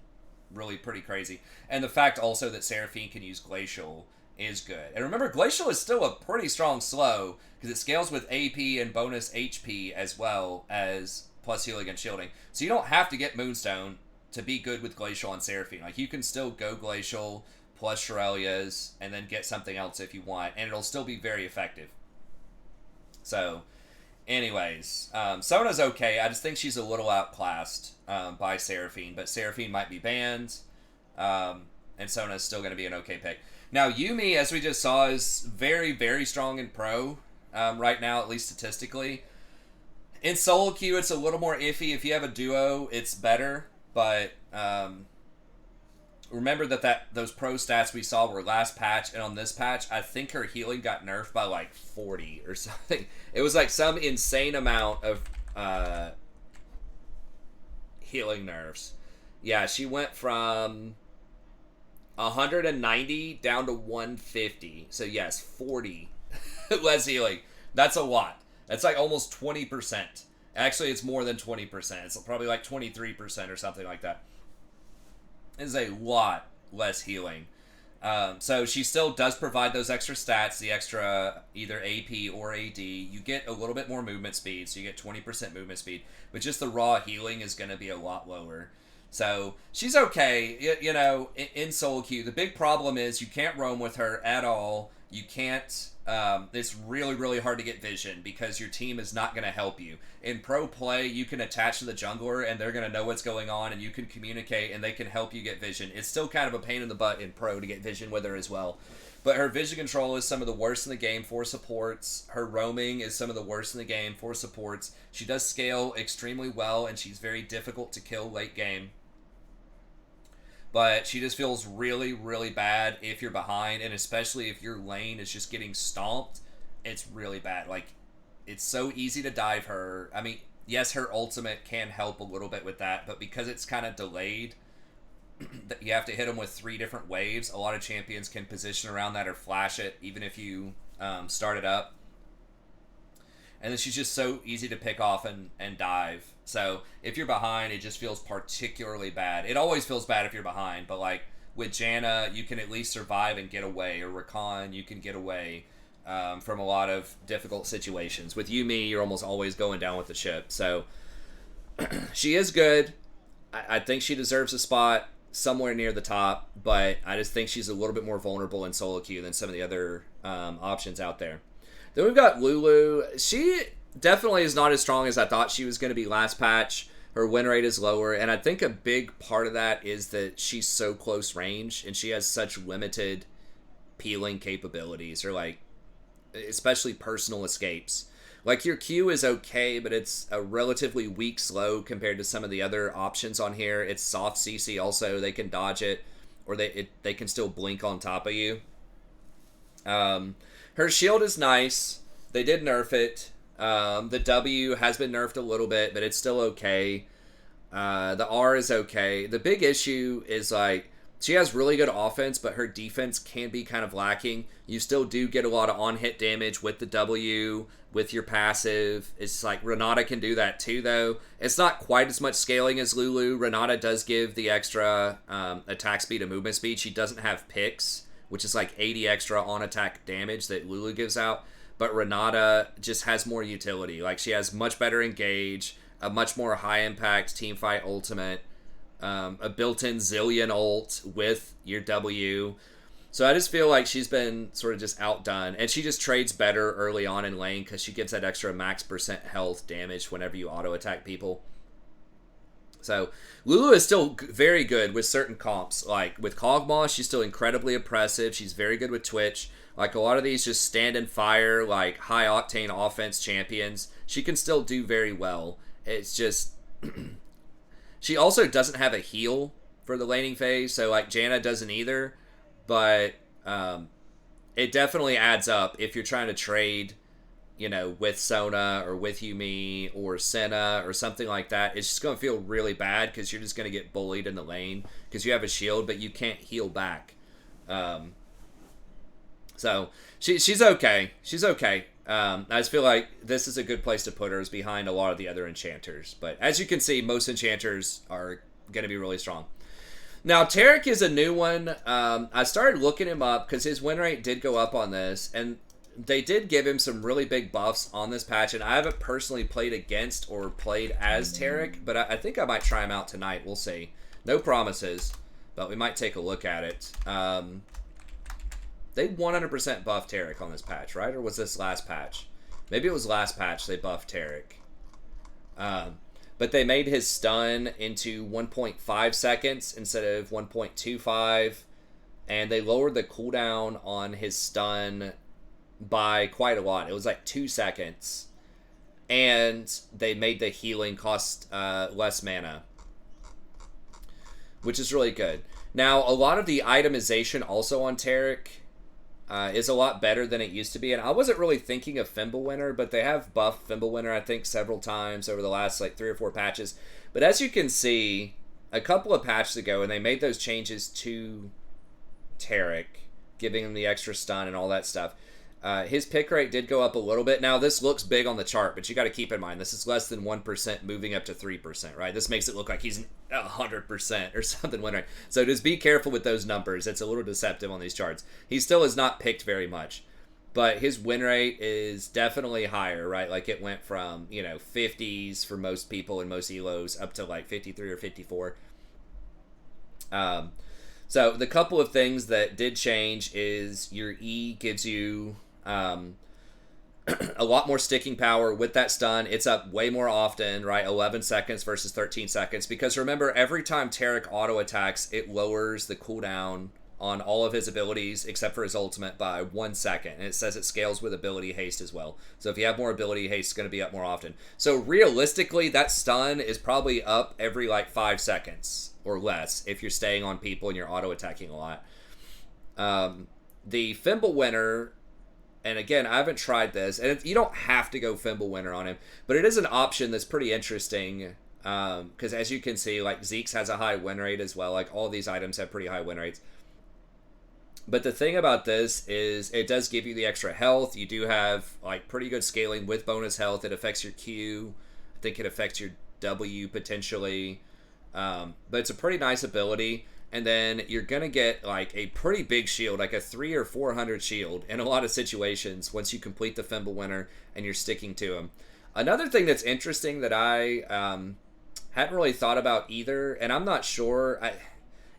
really pretty crazy. And the fact also that Seraphine can use Glacial is good. And remember, Glacial is still a pretty strong slow because it scales with AP and bonus HP as well as plus healing and shielding. So you don't have to get Moonstone to be good with Glacial on Seraphine. Like, you can still go Glacial plus Shirelia's and then get something else if you want, and it'll still be very effective. So, anyways, Sona's okay. I just think she's a little outclassed by Seraphine, but Seraphine might be banned, and Sona's still going to be an okay pick. Now, Yuumi, as we just saw, is very, very strong in Pro right now, at least statistically. In solo queue, it's a little more iffy. If you have a duo, it's better, but remember that those Pro stats we saw were last patch, and on this patch, I think her healing got nerfed by like 40 or something. It was like some insane amount of healing nerfs. Yeah, she went from 190 down to 150. So yes, 40 less healing. That's a lot. That's like almost 20%. Actually, it's more than 20%. It's probably like 23% or something like that. It's a lot less healing. So she still does provide those extra stats, the extra either AP or AD. You get a little bit more movement speed, so you get 20% movement speed. But just the raw healing is going to be a lot lower. So she's okay, you know, in solo queue. The big problem is you can't roam with her at all. You can't, it's really, really hard to get vision because your team is not going to help you. In pro play, you can attach to the jungler and they're going to know what's going on and you can communicate and they can help you get vision. It's still kind of a pain in the butt in pro to get vision with her as well. But her vision control is some of the worst in the game for supports. Her roaming is some of the worst in the game for supports. She does scale extremely well and she's very difficult to kill late game. But she just feels really, really bad if you're behind, and especially if your lane is just getting stomped, it's really bad. Like, it's so easy to dive her. I mean, yes, her ultimate can help a little bit with that, but because it's kind of delayed, you have to hit them with 3 different waves. A lot of champions can position around that or flash it, even if you start it up. And then she's just so easy to pick off and dive. So if you're behind, it just feels particularly bad. It always feels bad if you're behind, but like with Janna, you can at least survive and get away. Or Rakan, you can get away from a lot of difficult situations. With Yuumi, you're almost always going down with the ship. So she is good. I think she deserves a spot somewhere near the top, but I just think she's a little bit more vulnerable in solo queue than some of the other options out there. Then we've got Lulu. She definitely is not as strong as I thought she was going to be last patch. Her win rate is lower, and I think a big part of that is that she's so close range, and she has such limited peeling capabilities, or like, especially personal escapes. Like, your Q is okay, but it's a relatively weak slow compared to some of the other options on here. It's soft CC also. They can dodge it, or they can still blink on top of you. Her shield is nice. They did nerf it. The W has been nerfed a little bit, but it's still okay. The R is okay. The big issue is, like, she has really good offense, but her defense can be kind of lacking. You still do get a lot of on-hit damage with the W, with your passive. It's like Renata can do that too, though. It's not quite as much scaling as Lulu. Renata does give the extra attack speed and movement speed. She doesn't have picks, which is like 80 extra on-attack damage that Lulu gives out. But Renata just has more utility. Like, she has much better engage, a much more high-impact teamfight ultimate, a built-in zillion ult with your W. So I just feel like she's been sort of just outdone. And she just trades better early on in lane because she gives that extra max % health damage whenever you auto-attack people. So Lulu is still very good with certain comps. Like with Kog'Maw, she's still incredibly oppressive. She's very good with Twitch. Like a lot of these just stand and fire, like high octane offense champions, she can still do very well. It's just she also doesn't have a heal for the laning phase, so like Janna doesn't either. But it definitely adds up if you're trying to trade, you know, with Sona or with Yuumi or Senna or something like that. It's just going to feel really bad because you're just going to get bullied in the lane because you have a shield, but you can't heal back. So she's okay. She's okay. I just feel like this is a good place to put her, is behind a lot of the other enchanters. But as you can see, most enchanters are going to be really strong. Now, Taric is a new one. I started looking him up because his win rate did go up on this, and they did give him some really big buffs on this patch, and I haven't personally played against or played as Taric, but I think I might try him out tonight. We'll see. No promises, but we might take a look at it. They 100% buffed Taric on this patch, right? Or was this last patch? Maybe it was last patch they buffed Taric. But they made his stun into 1.5 seconds instead of 1.25. And they lowered the cooldown on his stun by quite a lot. It was like 2 seconds. And they made the healing cost less mana, which is really good. Now, a lot of the itemization also on Taric is a lot better than it used to be. And I wasn't really thinking of Fimbulwinter, but they have buffed Fimbulwinter, I think, several times over the last like 3 or 4 patches. But as you can see, a couple of patches ago, and they made those changes to Taric, giving him the extra stun and all that stuff, his pick rate did go up a little bit. Now, this looks big on the chart, but you got to keep in mind, this is less than 1% moving up to 3%, right? This makes it look like he's 100% or something win rate. So just be careful with those numbers. It's a little deceptive on these charts. He still has not picked very much, but his win rate is definitely higher, right? Like it went from, 50s for most people and most elos up to like 53 or 54. So the couple of things that did change is your E gives you a lot more sticking power with that stun. It's up way more often, right? 11 seconds versus 13 seconds. Because remember, every time Taric auto attacks, it lowers the cooldown on all of his abilities except for his ultimate by 1 second. And it says it scales with ability haste as well. So if you have more ability haste, it's going to be up more often. So realistically, that stun is probably up every like 5 seconds or less if you're staying on people and you're auto attacking a lot. The Fimbulwinter, and again, I haven't tried this, and you don't have to go Fimbulwinter on him, but it is an option that's pretty interesting, because as you can see, like, Zeke's has a high win rate as well. Like, all these items have pretty high win rates. But the thing about this is it does give you the extra health. You do have, like, pretty good scaling with bonus health. It affects your Q. I think it affects your W, potentially. But it's a pretty nice ability. And then you're going to get like a pretty big shield, like a 300 or 400 shield in a lot of situations once you complete the Fimbulwinter and you're sticking to him. Another thing that's interesting that I hadn't really thought about either, and I'm not sure,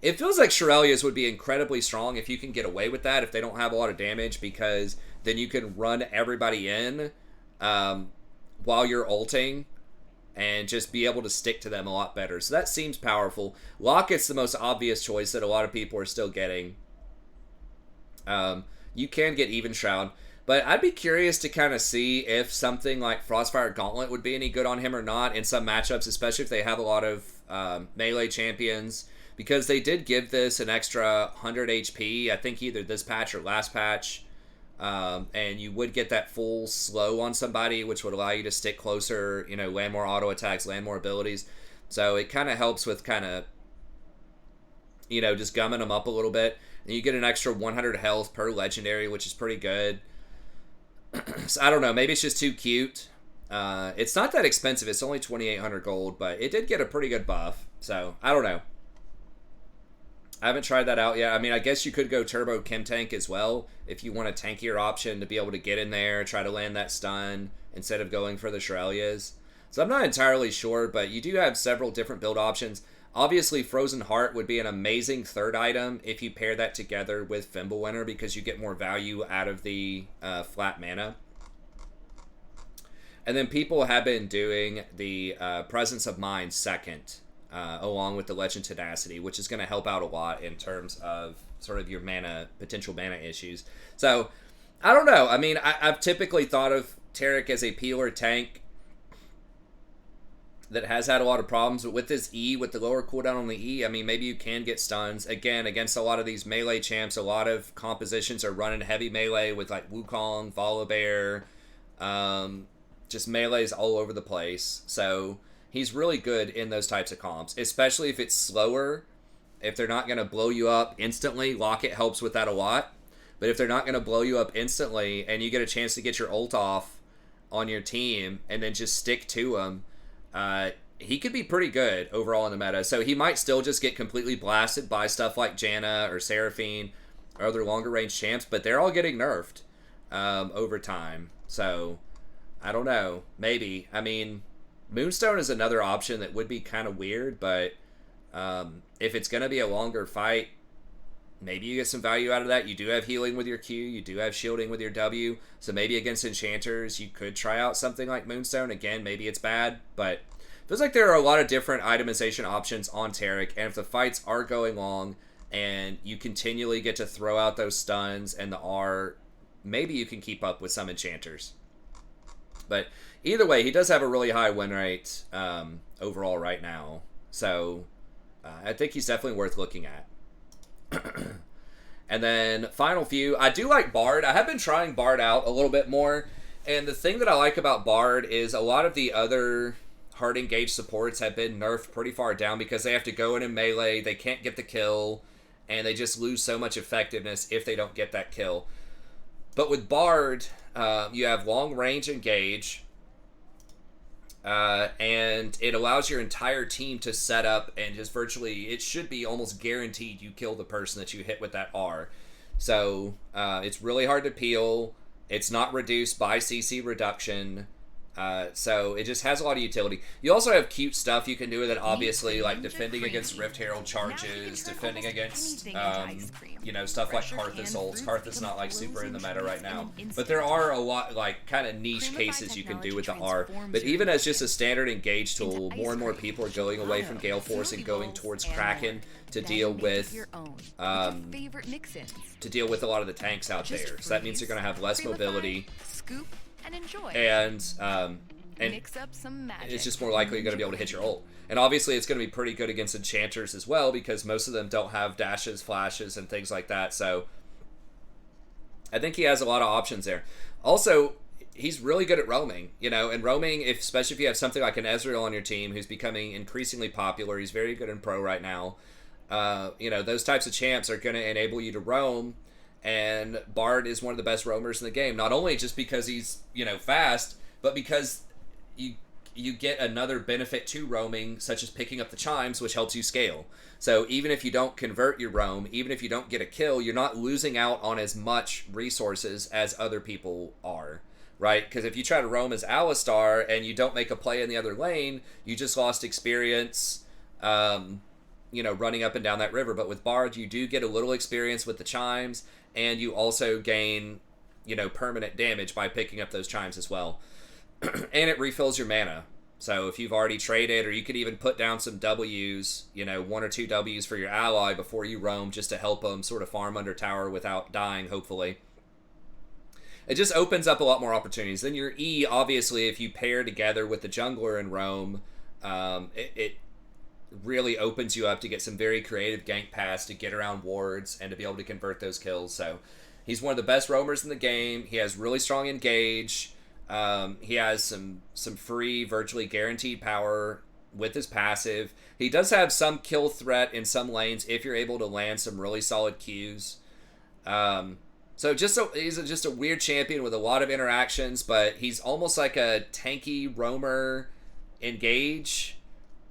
it feels like Shurelya's would be incredibly strong if you can get away with that, if they don't have a lot of damage, because then you can run everybody in while you're ulting and just be able to stick to them a lot better. So that seems powerful. Locket's the most obvious choice that a lot of people are still getting. You can get Even Shroud, but I'd be curious to kind of see if something like Frostfire Gauntlet would be any good on him or not in some matchups, especially if they have a lot of melee champions, because they did give this an extra 100 HP, I think either this patch or last patch. And you would get that full slow on somebody, which would allow you to stick closer, land more auto attacks, land more abilities. So it kind of helps with kind of, just gumming them up a little bit. And you get an extra 100 health per legendary, which is pretty good. So I don't know, maybe it's just too cute. It's not that expensive. It's only 2,800 gold, but it did get a pretty good buff. So I don't know. I haven't tried that out yet. I mean, I guess you could go Turbo Chem Tank as well if you want a tankier option to be able to get in there, try to land that stun instead of going for the Shurelya's. So I'm not entirely sure, but you do have several different build options. Obviously, Frozen Heart would be an amazing third item if you pair that together with Fimbulwinter, because you get more value out of the flat mana. And then people have been doing the Presence of Mind second, along with the Legend Tenacity, which is going to help out a lot in terms of sort of your potential mana issues. So, I don't know. I mean, I've typically thought of Taric as a peeler tank that has had a lot of problems, but with this E, with the lower cooldown on the E, I mean, maybe you can get stuns. Again, against a lot of these melee champs, a lot of compositions are running heavy melee with like Wukong, Volibear, just melees all over the place. So he's really good in those types of comps, especially if it's slower. If they're not going to blow you up instantly, Locket helps with that a lot. But if they're not going to blow you up instantly and you get a chance to get your ult off on your team and then just stick to him, he could be pretty good overall in the meta. So he might still just get completely blasted by stuff like Janna or Seraphine or other longer range champs, but they're all getting nerfed over time. So I don't know. Maybe. I mean, Moonstone is another option that would be kind of weird, but if it's going to be a longer fight, maybe you get some value out of that. You do have healing with your Q. You do have shielding with your W. So maybe against enchanters, you could try out something like Moonstone. Again, maybe it's bad, but it feels like there are a lot of different itemization options on Taric. And if the fights are going long and you continually get to throw out those stuns and the R, maybe you can keep up with some enchanters. But either way, he does have a really high win rate overall right now. So I think he's definitely worth looking at. And then final few, I do like Bard. I have been trying Bard out a little bit more, and the thing that I like about Bard is a lot of the other hard engaged supports have been nerfed pretty far down because they have to go in melee, they can't get the kill, and they just lose so much effectiveness if they don't get that kill. But with Bard, you have long range engage, and it allows your entire team to set up and just virtually, it should be almost guaranteed you kill the person that you hit with that R. So it's really hard to peel. It's not reduced by CC reduction. So it just has a lot of utility. You also have cute stuff you can do with it, obviously, like defending against Rift Herald charges, defending against, you know, stuff like Karthus ults. Karthus not, like, super in the meta right now. But there are a lot, like, kind of niche cases you can do with the R. But even as just a standard engage tool, more and more people are going away from Gale Force and going towards Kraken to deal with, a lot of the tanks out there. So that means you're going to have less mobility. And enjoy. And mix up some magic. It's just more likely you're going to be able to hit your ult. And obviously it's going to be pretty good against enchanters as well because most of them don't have dashes, flashes, and things like that. So I think he has a lot of options there. Also, he's really good at roaming, you know, and roaming, especially if you have something like an Ezreal on your team who's becoming increasingly popular. He's very good in pro right now. You know, those types of champs are going to enable you to roam. And Bard is one of the best roamers in the game. Not only just because he's, you know, fast, but because you get another benefit to roaming, such as picking up the chimes, which helps you scale. So even if you don't convert your roam, even if you don't get a kill, you're not losing out on as much resources as other people are, right? Because if you try to roam as Alistar and you don't make a play in the other lane, you just lost experience, you know, running up and down that river. But with Bard, you do get a little experience with the chimes, and you also gain, you know, permanent damage by picking up those chimes as well. And it refills your mana. So if you've already traded, or you could even put down some W's, you know, 1 or 2 W's for your ally before you roam just to help them sort of farm under tower without dying, hopefully. It just opens up a lot more opportunities. Then your E, obviously, if you pair together with the jungler in roam, it really opens you up to get some very creative gank paths to get around wards and to be able to convert those kills. So he's one of the best roamers in the game. He has really strong engage. He has some free, virtually guaranteed power with his passive. He does have some kill threat in some lanes if you're able to land some really solid Qs. So he's just a weird champion with a lot of interactions, but he's almost like a tanky roamer engage,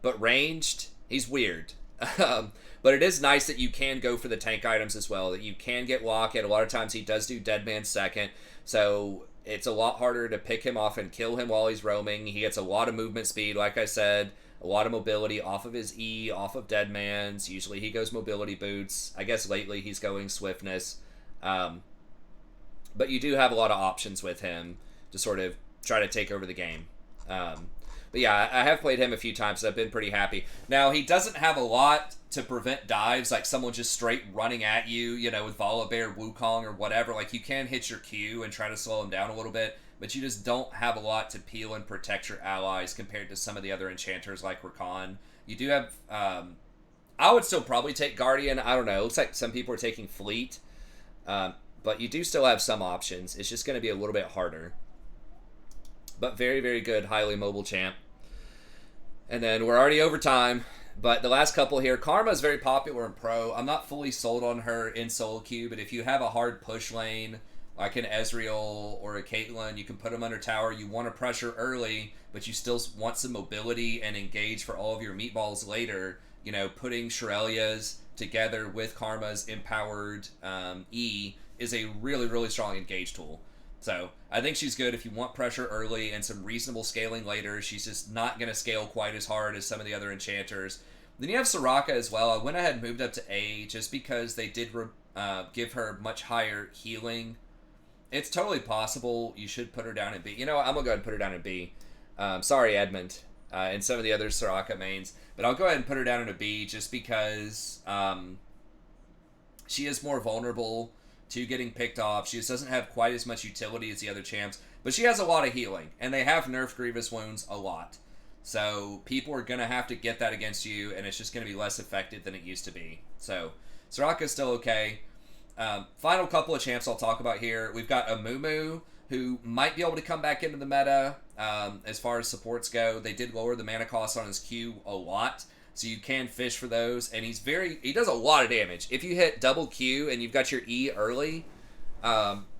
but ranged. He's weird. But it is nice that you can go for the tank items as well, that you can get Locket. A lot of times he does do Dead Man second, so it's a lot harder to pick him off and kill him while he's roaming. He gets a lot of movement speed, like I said, a lot of mobility off of his E, off of Dead Man's. Usually he goes mobility boots. I guess lately he's going swiftness. But you do have a lot of options with him to sort of try to take over the game. But yeah, I have played him a few times, so I've been pretty happy. Now, he doesn't have a lot to prevent dives, like someone just straight running at you, you know, with Volibear, Wukong, or whatever. Like, you can hit your Q and try to slow him down a little bit, but you just don't have a lot to peel and protect your allies compared to some of the other enchanters like Rakan. You do have... I would still probably take Guardian. I don't know. It looks like some people are taking Fleet. But you do still have some options. It's just going to be a little bit harder. But very, very good, highly mobile champ. And then we're already over time. But the last couple here, Karma is very popular in Pro. I'm not fully sold on her in solo queue, but if you have a hard push lane, like an Ezreal or a Caitlyn, you can put them under tower. You want to pressure early, but you still want some mobility and engage for all of your meatballs later. You know, putting Shirelia's together with Karma's empowered E is a really, really strong engage tool. So I think she's good if you want pressure early and some reasonable scaling later. She's just not going to scale quite as hard as some of the other enchanters. Then you have Soraka as well. I went ahead and moved up to A just because they did give her much higher healing. It's totally possible you should put her down in B. You know what? I'm going to go ahead and put her down in B. Sorry, Edmund, and some of the other Soraka mains. But I'll go ahead and put her down in a B just because she is more vulnerable to getting picked off. She just doesn't have quite as much utility as the other champs. But she has a lot of healing, and they have nerfed Grievous Wounds a lot. So people are going to have to get that against you, and it's just going to be less effective than it used to be. So Soraka's still okay. Final couple of champs I'll talk about here. We've got Amumu, who might be able to come back into the meta as far as supports go. They did lower the mana cost on his Q a lot, so you can fish for those. And he does a lot of damage. If you hit double Q and you've got your E early,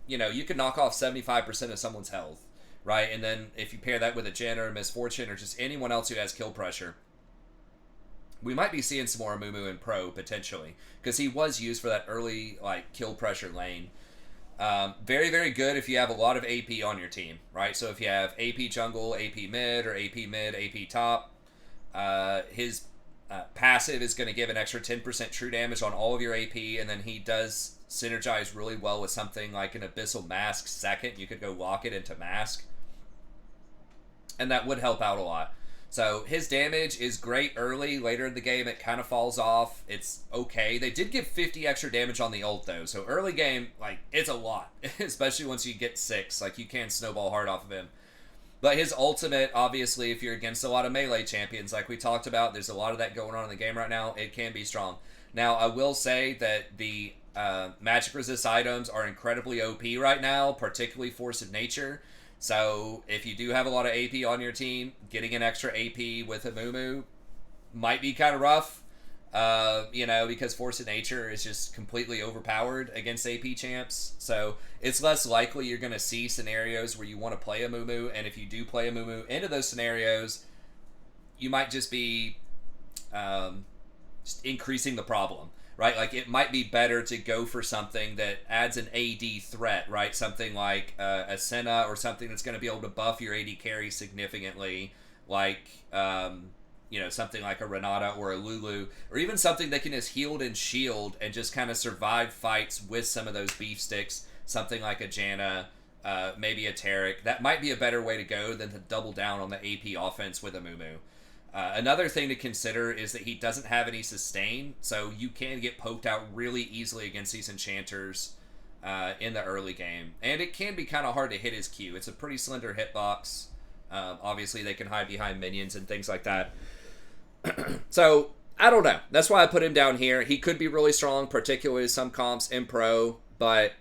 you know, you can knock off 75% of someone's health. Right, and then if you pair that with a Janna or a Misfortune or just anyone else who has kill pressure, we might be seeing some more Amumu in Pro, potentially, because he was used for that early, like, kill pressure lane. Very, very good if you have a lot of AP on your team, right? So if you have AP jungle, AP mid, or AP mid, AP top, his passive is going to give an extra 10% true damage on all of your AP, and then he does synergize really well with something like an Abyssal Mask second. You could go lock it into Mask, and that would help out a lot. So his damage is great early. Later in the game, it kind of falls off. It's okay. They did give 50 extra damage on the ult, though. So early game, like, it's a lot. Especially once you get 6. Like, you can snowball hard off of him. But his ultimate, obviously, if you're against a lot of melee champions, like we talked about, there's a lot of that going on in the game right now. It can be strong. Now, I will say that the magic resist items are incredibly OP right now, particularly Force of Nature. So if you do have a lot of AP on your team, getting an extra AP with Amumu might be kind of rough, you know, because Force of Nature is just completely overpowered against AP champs. So it's less likely you're going to see scenarios where you want to play Amumu, and if you do play Amumu into those scenarios, you might just be just increasing the problem. Right, like it might be better to go for something that adds an AD threat, right? Something like a Senna or something that's going to be able to buff your AD carry significantly, like you know, something like a Renata or a Lulu, or even something that can just heal and shield and just kind of survive fights with some of those beef sticks. Something like a Janna, maybe a Taric. That might be a better way to go than to double down on the AP offense with Amumu. Another thing to consider is that he doesn't have any sustain, so you can get poked out really easily against these enchanters in the early game. And it can be kind of hard to hit his Q. It's a pretty slender hitbox. Obviously, they can hide behind minions and things like that. So, I don't know. That's why I put him down here. He could be really strong, particularly with some comps in Pro, but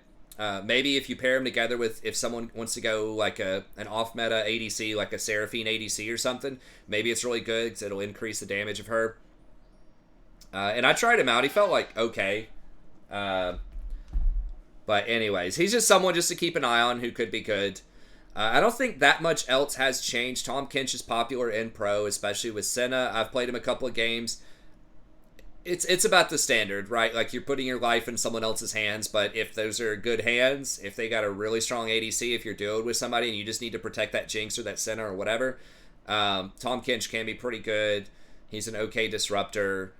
maybe if you pair him together with, if someone wants to go like an off-meta ADC, like a Seraphine ADC or something, maybe it's really good because it'll increase the damage of her. And I tried him out. He felt like okay. But anyways, he's just someone just to keep an eye on who could be good. I don't think that much else has changed. Tahm Kench is popular in Pro, especially with Senna. I've played him a couple of games. It's about the standard, right? Like, you're putting your life in someone else's hands, but if those are good hands, if they got a really strong ADC, if you're duoed with somebody and you just need to protect that Jinx or that Senna or whatever, Tahm Kench can be pretty good. He's an okay disruptor.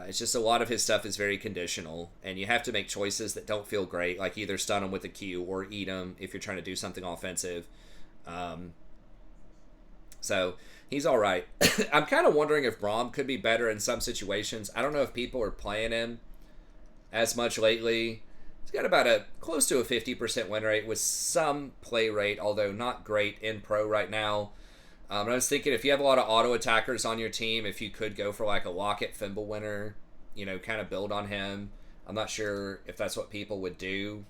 It's just a lot of his stuff is very conditional, and you have to make choices that don't feel great, like either stun him with a Q or eat him if you're trying to do something offensive. So he's all right. I'm kind of wondering if Braum could be better in some situations. I don't know if people are playing him as much lately. He's got about a close to a 50% win rate with some play rate, although not great in Pro right now. I was thinking if you have a lot of auto attackers on your team, if you could go for like a Locket Thimble winner, you know, kind of build on him. I'm not sure if that's what people would do.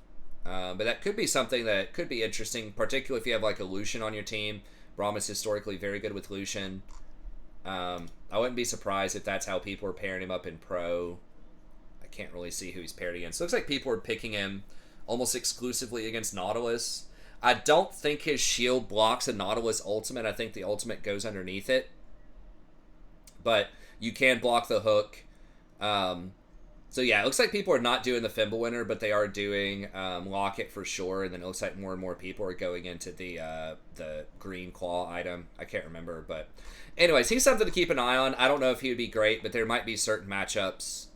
But that could be something that could be interesting, particularly if you have like a Lucian on your team. Braum is historically very good with Lucian. I wouldn't be surprised if that's how people are pairing him up in Pro. I can't really see who he's paired against. Looks like people are picking him almost exclusively against Nautilus. I don't think his shield blocks a Nautilus ultimate. I think the ultimate goes underneath it. But you can block the hook. So yeah, it looks like people are not doing the Fimbulwinter, but they are doing Locket for sure. And then it looks like more and more people are going into the green claw item. I can't remember, but anyways, he's something to keep an eye on. I don't know if he would be great, but there might be certain matchups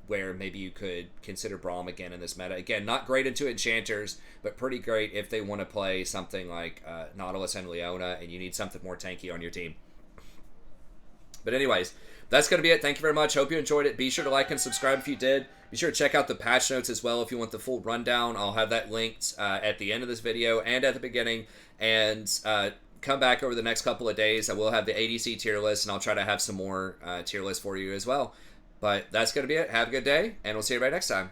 where maybe you could consider Braum again in this meta. Again, not great into Enchanters, but pretty great if they want to play something like Nautilus and Leona, and you need something more tanky on your team. But anyways, that's going to be it. Thank you very much. Hope you enjoyed it. Be sure to like and subscribe if you did. Be sure to check out the patch notes as well if you want the full rundown. I'll have that linked at the end of this video and at the beginning. And come back over the next couple of days. I will have the ADC tier list, and I'll try to have some more tier lists for you as well. But that's going to be it. Have a good day, and we'll see you right next time.